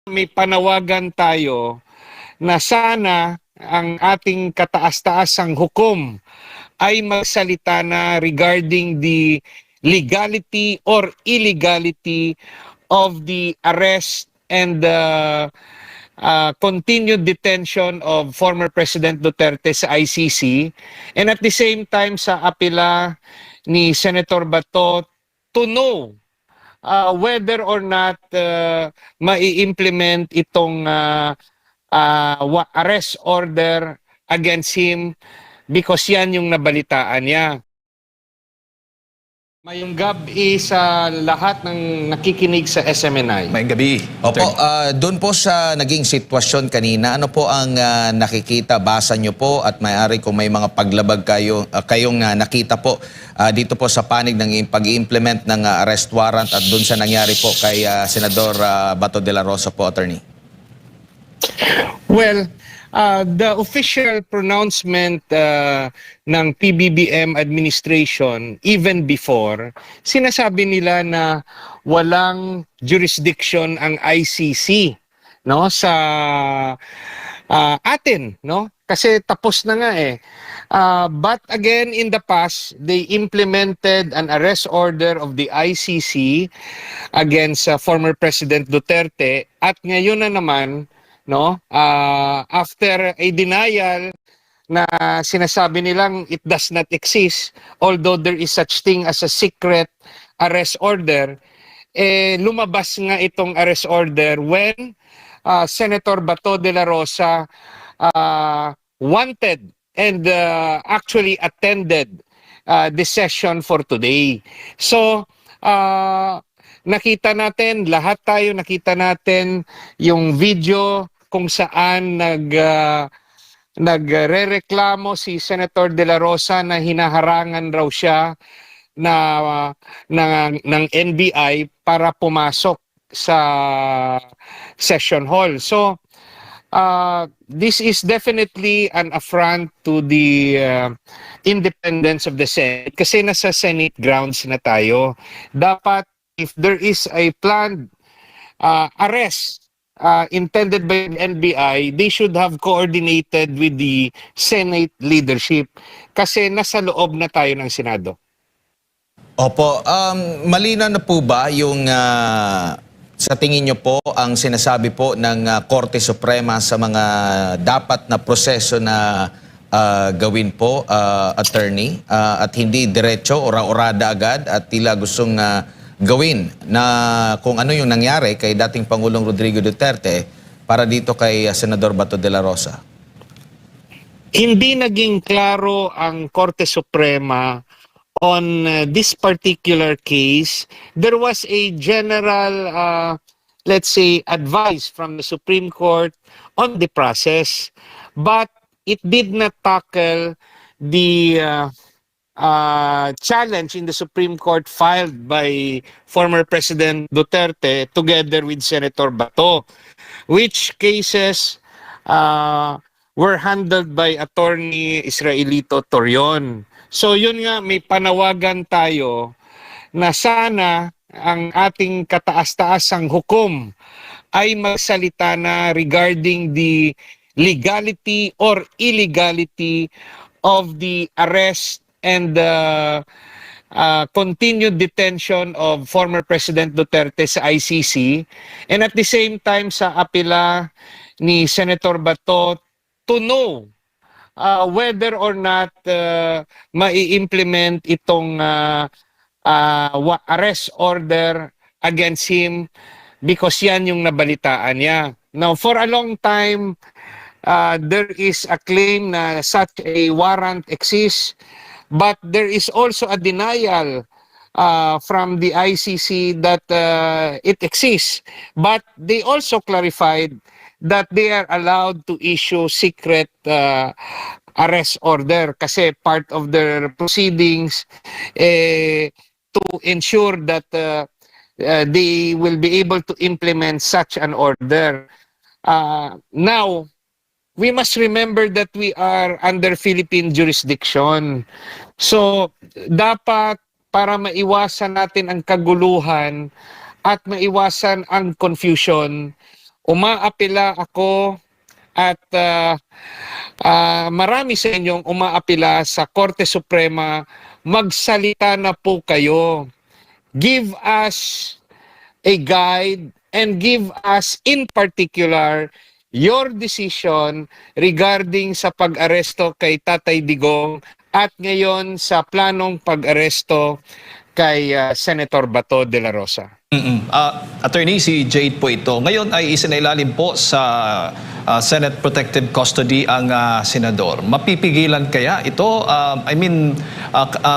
may panawagan tayo na sana ang ating kataas-taasang hukom ay magsalita na regarding the legality or illegality of the arrest and continued detention of former President Duterte sa ICC, and at the same time sa apela ni Senator Bato to know whether or not mai-implement itong arrest order against him because yan yung nabalitaan niya. Mayong gabi sa lahat ng nakikinig sa SMNI. May gabi. Opo, doon po sa naging sitwasyon kanina, ano po ang nakikita, basa nyo po at may-ari kung may mga paglabag kayong nakita po dito po sa panig ng pag-i-implement ng arrest warrant at doon sa nangyari po kay Senador Bato de la Rosa po, Attorney? Well, the official pronouncement ng PBBM administration even before, sinasabi nila na walang jurisdiction ang ICC, no, sa atin, no? Kasi tapos na nga eh. But again, in the past, they implemented an arrest order of the ICC against former President Duterte, at ngayon na naman, no, after a denial na sinasabi nilang it does not exist, although there is such thing as a secret arrest order, lumabas nga itong arrest order when Senator Bato de la Rosa wanted and actually attended the session for today. So, nakita natin, lahat tayo nakita natin yung video kung saan nagrereklamo si Senator De La Rosa na hinaharangan raw siya ng NBI para pumasok sa session hall. So, this is definitely an affront to the independence of the Senate kasi nasa Senate grounds na tayo. Dapat, if there is a planned arrest intended by the NBI, they should have coordinated with the Senate leadership kasi nasa loob na tayo ng Senado. Opo, malinaw na po ba yung sa tingin nyo po ang sinasabi po ng Korte Suprema sa mga dapat na proseso na gawin po, Attorney, at hindi diretso, ora-orada agad at tila gustong gawin na kung ano yung nangyari kay dating Pangulong Rodrigo Duterte para dito kay Senador Bato de la Rosa? Hindi naging klaro ang Korte Suprema on this particular case. There was a general, let's say, advice from the Supreme Court on the process, but it did not tackle the challenge in the Supreme Court filed by former President Duterte together with Senator Bato, which cases were handled by Attorney Israelito Torion. So yun nga, may panawagan tayo na sana ang ating kataas-taasang hukom ay magsalita na regarding the legality or illegality of the arrest and continued detention of former President Duterte sa ICC, and at the same time sa apela ni Senator Bato to know whether or not mai-implement itong arrest order against him because yan yung nabalitaan niya. Now, for a long time, there is a claim na such a warrant exists, but there is also a denial from the ICC that it exists. But they also clarified that they are allowed to issue secret arrest order kasi part of their proceedings to ensure that they will be able to implement such an order. Now, we must remember that we are under Philippine jurisdiction. So, dapat para maiwasan natin ang kaguluhan at maiwasan ang confusion, umaapila ako at marami sa inyong umaapila sa Korte Suprema, magsalita na po kayo. Give us a guide and give us in particular your decision regarding sa pag-aresto kay Tatay Digong at ngayon sa planong pag-aresto kay Senator Bato de la Rosa. Attorney, si Jade po ito. Ngayon ay isinailalim po sa Senate Protective Custody ang senador. Mapipigilan kaya ito?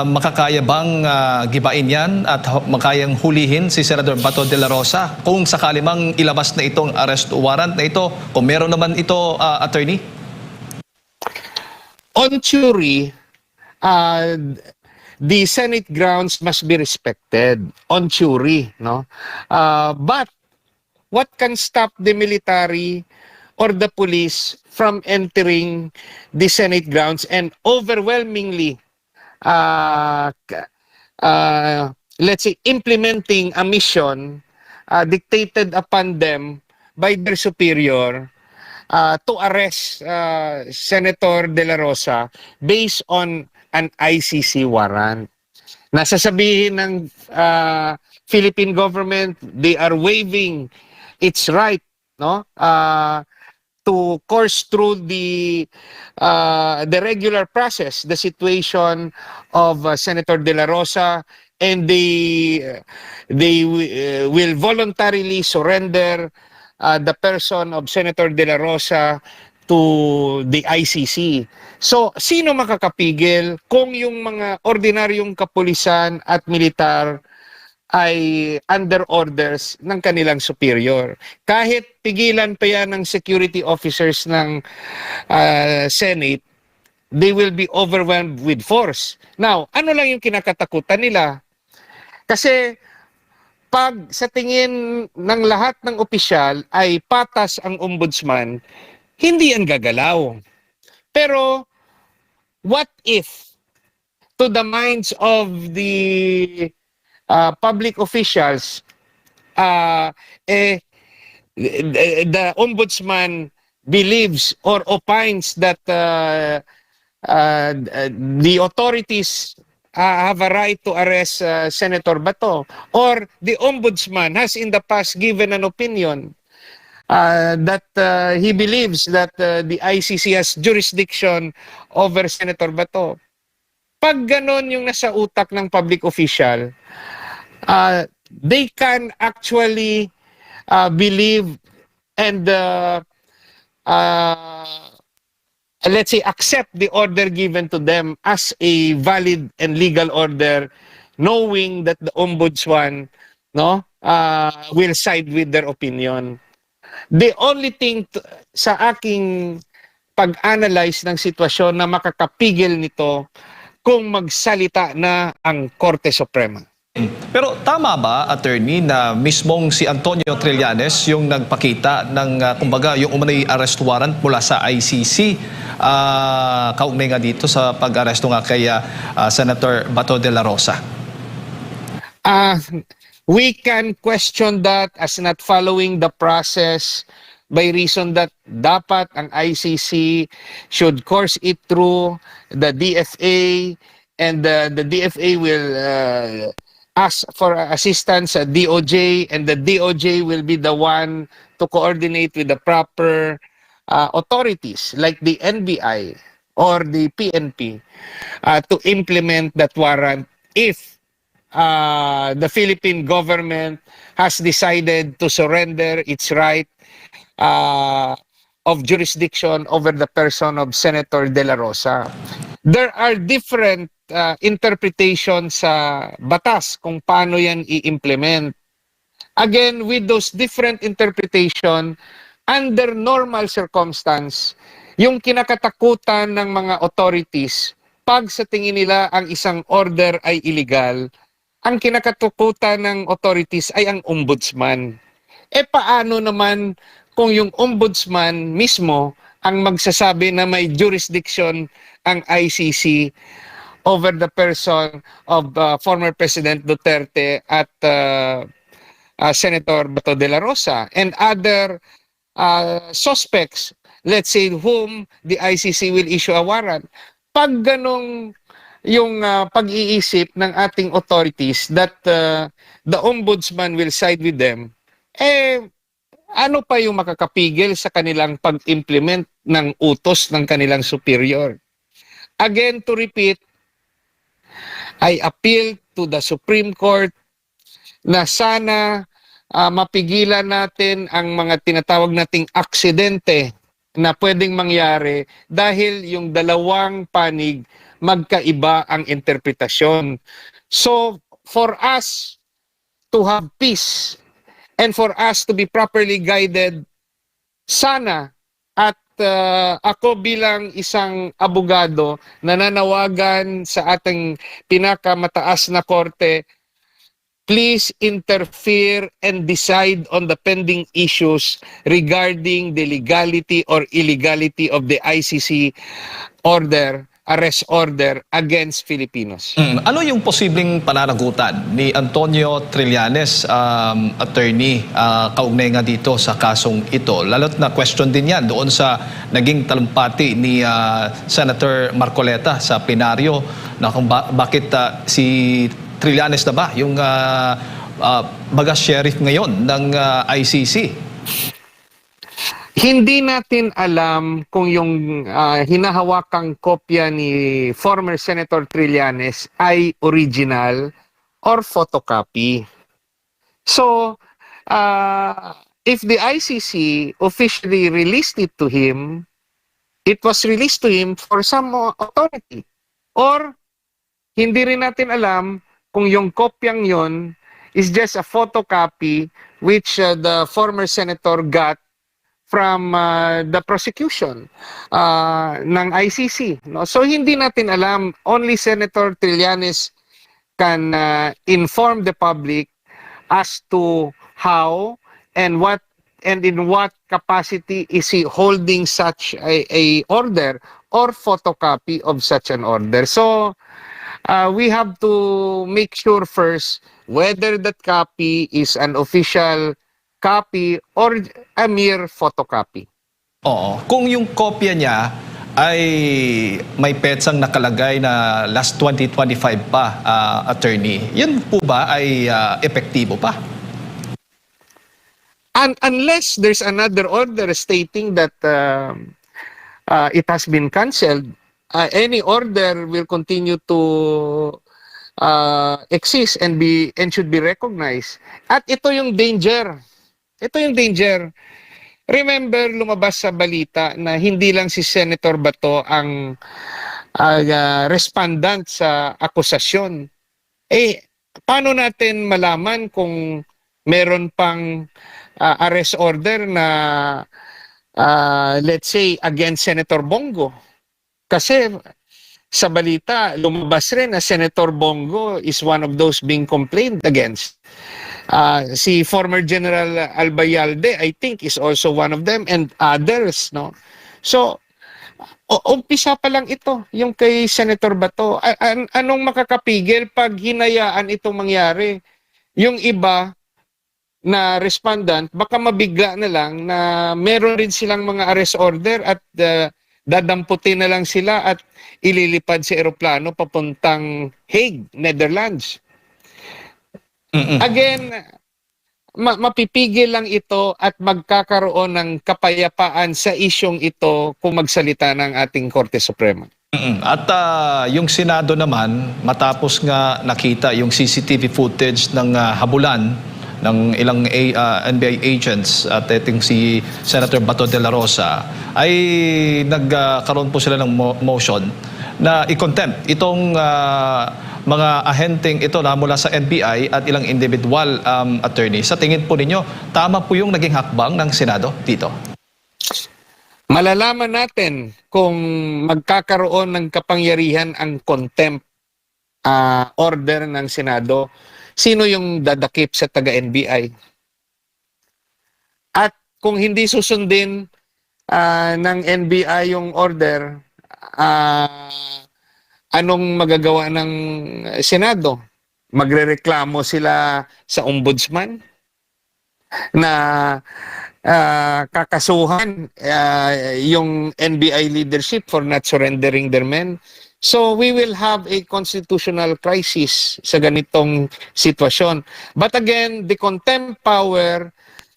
Makakaya bang gibain yan at makayang hulihin si Senador Bato de la Rosa kung sakali mang ilabas na itong arrest warrant na ito? Kung meron naman ito, attorney? On theory, the Senate grounds must be respected on theory, no? But what can stop the military or the police from entering the Senate grounds and overwhelmingly, let's say, implementing a mission dictated upon them by their superior to arrest Senator De La Rosa based on an ICC warrant. Nasasabihin ng Philippine government, they are waiving its right, no, to course through the regular process, the situation of Senator De La Rosa, and they will voluntarily surrender the person of Senator De La Rosa to the ICC. So, sino makakapigil kung yung mga ordinaryong kapulisan at militar ay under orders ng kanilang superior? Kahit pigilan pa yan ng security officers ng Senate, they will be overwhelmed with force. Now, ano lang yung kinakatakutan nila? Kasi pag sa tingin ng lahat ng opisyal ay patas ang ombudsman, hindi yan gagalaw. Pero what if, to the minds of the public officials, the ombudsman believes or opines that the authorities have a right to arrest Senator Bato, or the ombudsman has in the past given an opinion that he believes that the ICC has jurisdiction over Senator Bato. Pag ganon yung nasa utak ng public official, they can actually believe and let's say accept the order given to them as a valid and legal order, knowing that the ombudsman, no, will side with their opinion. The only thing sa aking pag-analyze ng sitwasyon na makakapigil nito kung magsalita na ang Korte Suprema. Pero tama ba, attorney, na mismong si Antonio Trillanes yung nagpakita ng, kumbaga, yung umunay arrest warrant mula sa ICC, kaugnay nga dito sa pag-aresto nga kay Senator Bato de la Rosa? We can question that as not following the process by reason that dapat ang ICC should course it through the DFA, and the DFA will ask for assistance at DOJ, and the DOJ will be the one to coordinate with the proper authorities like the NBI or the PNP to implement that warrant if the Philippine government has decided to surrender its right of jurisdiction over the person of Senator De La Rosa. There are different interpretations sa batas kung paano yan i-implement. Again, with those different interpretation, under normal circumstance, yung kinakatakutan ng mga authorities, pag sa tingin nila ang isang order ay illegal, ang kinakatakutan ng authorities ay ang ombudsman. E paano naman kung yung ombudsman mismo ang magsasabi na may jurisdiction ang ICC over the person of former President Duterte at Senator Bato de la Rosa and other suspects, let's say whom the ICC will issue a warrant. Pag ganong yung pag-iisip ng ating authorities that the ombudsman will side with them, ano pa yung makakapigil sa kanilang pag-implement ng utos ng kanilang superior? Again, to repeat, I appeal to the Supreme Court na sana mapigilan natin ang mga tinatawag nating aksidente na pwedeng mangyari dahil yung dalawang panig magkaiba ang interpretasyon. So, for us to have peace and for us to be properly guided, sana at ako bilang isang abogado nananawagan sa ating pinakamataas na korte, please interfere and decide on the pending issues regarding the legality or illegality of the ICC order, arrest order against Filipinos. Ano yung posibleng pananagutan ni Antonio Trillanes, attorney, kaugnay nga dito sa kasong ito? Lalo't na question din yan doon sa naging talumpati ni Senator Marcoleta sa plenaryo na kung bakit si Trillanes na ba yung baga sheriff ngayon ng ICC? Hindi natin alam kung yung hinahawakang kopya ni former Senator Trillanes ay original or photocopy. So, if the ICC officially released it to him, it was released to him for some authority. Or, hindi rin natin alam kung yung kopyang yon is just a photocopy which the former senator got from the prosecution ng ICC. No? So hindi natin alam. Only Senator Trillanes can inform the public as to how and what and in what capacity is he holding such a order or photocopy of such an order. So we have to make sure first whether that copy is an official copy or a mere photocopy. Oo. Kung yung kopya niya ay may petsang nakalagay na last 2025 pa, attorney, yun po ba ay epektibo pa? And unless there's another order stating that it has been cancelled, any order will continue to exist and should be recognized. At ito yung danger. Ito yung danger. Remember, lumabas sa balita na hindi lang si Senator Bato ang respondent sa akusasyon. Paano natin malaman kung meron pang arrest order na let's say against Senator Bongo? Kasi sa balita, lumabas rin na Senator Bongo is one of those being complained against. Si former General Albayalde, I think, is also one of them and others. No? So, umpisa pa lang ito, yung kay Senator Bato. Anong makakapigil pag hinayaan itong mangyari? Yung iba na respondent, baka mabigla na lang na meron rin silang mga arrest order at dadamputin na lang sila at ililipad sa eroplano papuntang Hague, Netherlands. Again, mapipigil lang ito at magkakaroon ng kapayapaan sa isyong ito kung magsalita ng ating Korte Suprema. At yung Senado naman, matapos nga nakita yung CCTV footage ng habulan ng ilang NBI agents at itong si Senator Bato de la Rosa, ay nagkaroon po sila ng motion na i-contempt itong mga ahenteng ito na mula sa NBI at ilang individual attorney. Sa tingin po ninyo, tama po yung naging hakbang ng Senado dito? Malalaman natin kung magkakaroon ng kapangyarihan ang contempt order ng Senado, sino yung dadakip sa taga-NBI. At kung hindi susundin ng NBI yung order, anong magagawa ng Senado? Magrereklamo sila sa ombudsman na kakasuhan yung NBI leadership for not surrendering their men. So we will have a constitutional crisis sa ganitong sitwasyon. But again, the contempt power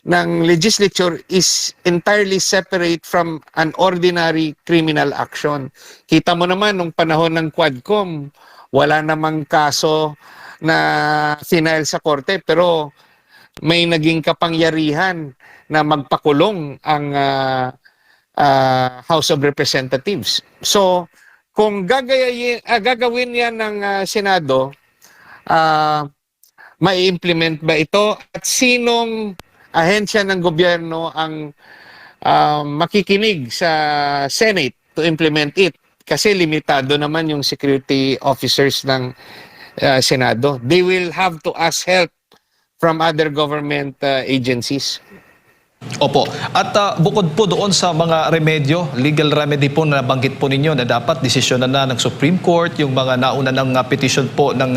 ng legislature is entirely separate from an ordinary criminal action. Kita mo naman nung panahon ng Quadcom, wala namang kaso na final sa korte, pero may naging kapangyarihan na magpakulong ang House of Representatives. So, kung gagawin yan ng Senado, mai-implement ba ito? At sinong ahensya ng gobyerno ang makikinig sa Senate to implement it? Kasi limitado naman yung security officers ng Senado. They will have to ask help from other government agencies. Opo. At bukod po doon sa mga remedyo, legal remedy po na nabanggit po ninyo na dapat desisyonan na ng Supreme Court, yung mga nauna ng petition po ng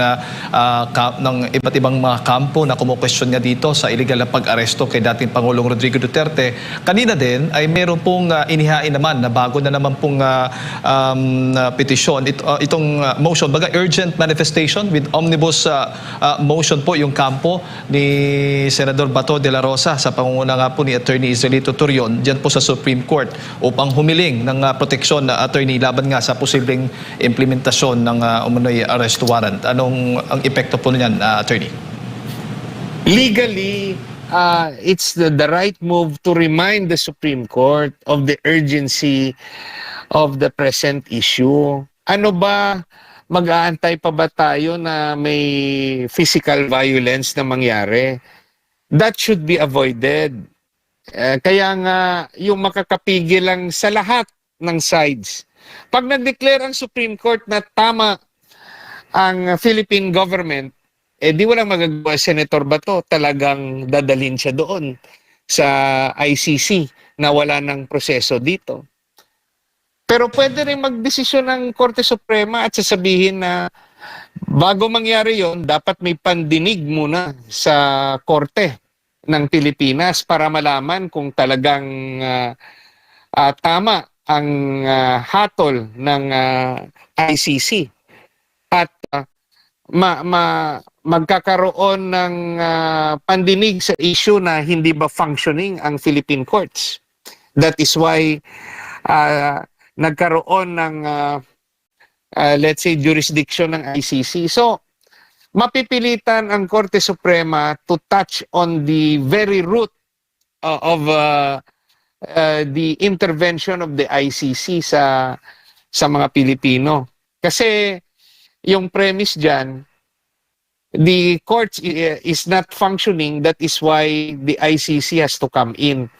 iba't ibang mga kampo na kumukwestiyon nga dito sa illegal na pag-aresto kay dating Pangulong Rodrigo Duterte. Kanina din ay meron pong inihain naman na bago na naman pong petition, itong motion, baga urgent manifestation with omnibus motion po yung kampo ni Senador Bato de la Rosa sa pangunguna nga po ni Attorney Israelito Torion dyan po sa Supreme Court upang humiling ng proteksyon na attorney laban nga sa posibleng implementasyon ng umano'y arrest warrant. Anong ang epekto po niyan, attorney? Legally, it's the right move to remind the Supreme Court of the urgency of the present issue. Ano ba, mag-aantay pa ba tayo na may physical violence na mangyari? That should be avoided. Kaya nga, yung makakapigil lang sa lahat ng sides. Pag nag-declare ang Supreme Court na tama ang Philippine government, di walang magagawa Senator Bato, talagang dadalhin siya doon sa ICC na wala ng proseso dito. Pero pwede rin magdesisyon ng Korte Suprema at sasabihin na bago mangyari yon, dapat may pandinig muna sa Korte ng Pilipinas para malaman kung talagang tama ang hatol ng ICC at magkakaroon ng pandinig sa issue na hindi ba functioning ang Philippine courts. That is why nagkaroon ng let's say jurisdiction ng ICC. So mapipilitan ang Korte Suprema to touch on the very root of the intervention of the ICC sa mga Pilipino. Kasi yung premise dyan, the court is not functioning, that is why the ICC has to come in.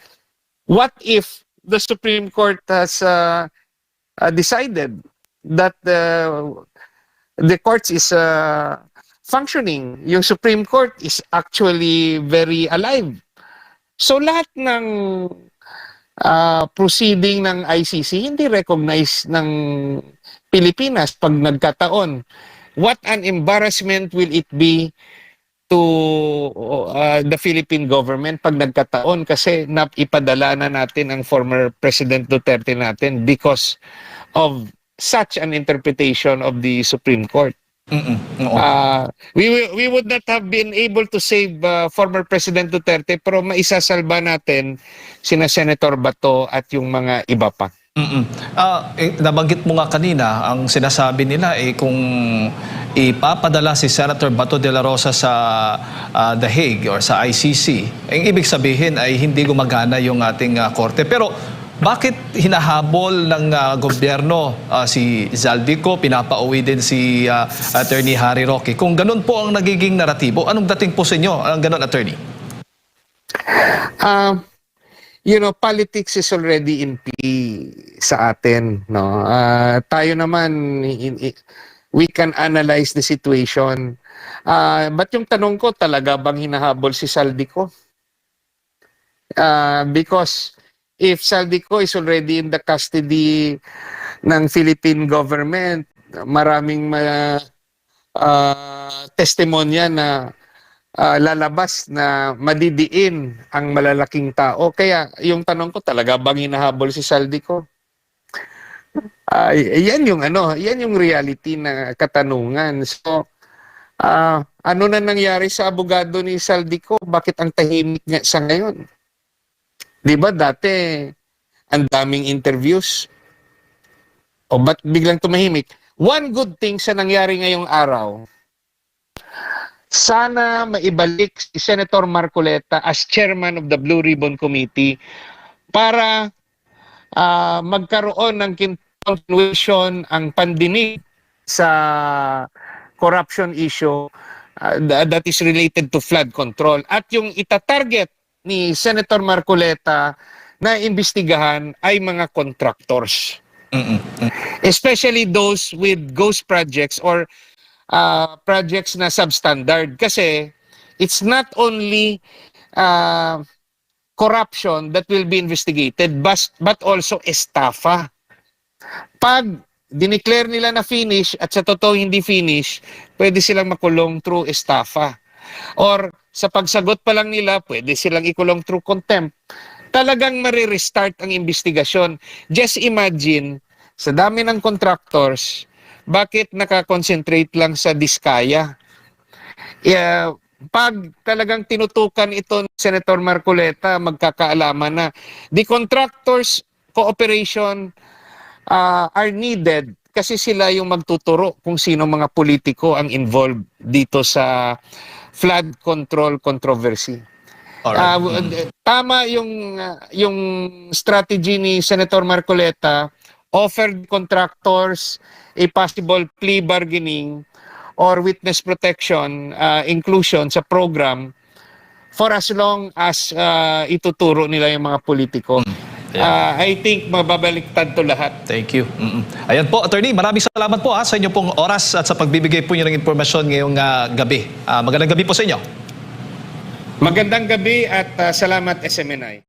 What if the Supreme Court has decided that the court is functioning, yung Supreme Court is actually very alive. So lahat ng proceeding ng ICC hindi recognized ng Pilipinas pag nagkataon. What an embarrassment will it be to the Philippine government pag nagkataon kasi ipadala na natin ang former President Duterte natin because of such an interpretation of the Supreme Court. We would not have been able to save former President Duterte, pero maisasalba natin sina Senator Bato at yung mga iba pa. Nabanggit mo nga kanina, ang sinasabi nila kung ipapadala si Senator Bato de la Rosa sa The Hague or sa ICC, ang ibig sabihin ay hindi gumagana yung ating korte. Pero bakit hinahabol ng gobyerno si Zaldico, pinapauwi din si Attorney Harry Roque? Kung ganun po ang nagiging naratibo, anong dating po sa inyo ang ganun, Attorney? Politics is already in play sa atin. No? Tayo naman, we can analyze the situation. But yung tanong ko, talaga bang hinahabol si Zaldico? Because if Zaldico is already in the custody ng Philippine government, maraming testimonya na lalabas na madidiin ang malalaking tao. Kaya yung tanong ko, talaga bang hinahabol si Saldico? Yan yung reality na katanungan. So, ano na nangyari sa abogado ni Saldico? Bakit ang tahimik niya sa ngayon? 'Di ba dati ang daming interviews? O ba't biglang tumahimik? One good thing sa nangyari ngayong araw, sana maibalik si Senator Marcoleta as chairman of the Blue Ribbon Committee para magkaroon ng continuation ang pandinig sa corruption issue that is related to flood control. At yung itatarget ni Senator Marcoleta na imbestigahan ay mga contractors. Especially those with ghost projects or projects na substandard. Kasi it's not only corruption that will be investigated but also estafa. Pag dineclare nila na finish at sa totoo hindi finish, pwede silang makulong through estafa. Or sa pagsagot pa lang nila, pwede silang ikulong through contempt. Talagang marirestart ang investigasyon. Just imagine, sa dami ng contractors, bakit nakakonsentrate lang sa Diskaya? Pag talagang tinutukan ito ni Senator Marcoleta, magkakaalaman na the contractors' cooperation are needed kasi sila yung magtuturo kung sino mga politiko ang involved dito sa flood control controversy. Tama yung strategy ni Senator Marcoleta, offered contractors a possible plea bargaining or witness protection inclusion sa program for as long as ituturo nila yung mga politiko. I think mababaliktad to lahat. Thank you. Ayan po, Attorney, maraming salamat po sa inyo pong oras at sa pagbibigay po niyo ng impormasyon ngayong gabi. Magandang gabi po sa inyo. Magandang gabi at salamat SMNI.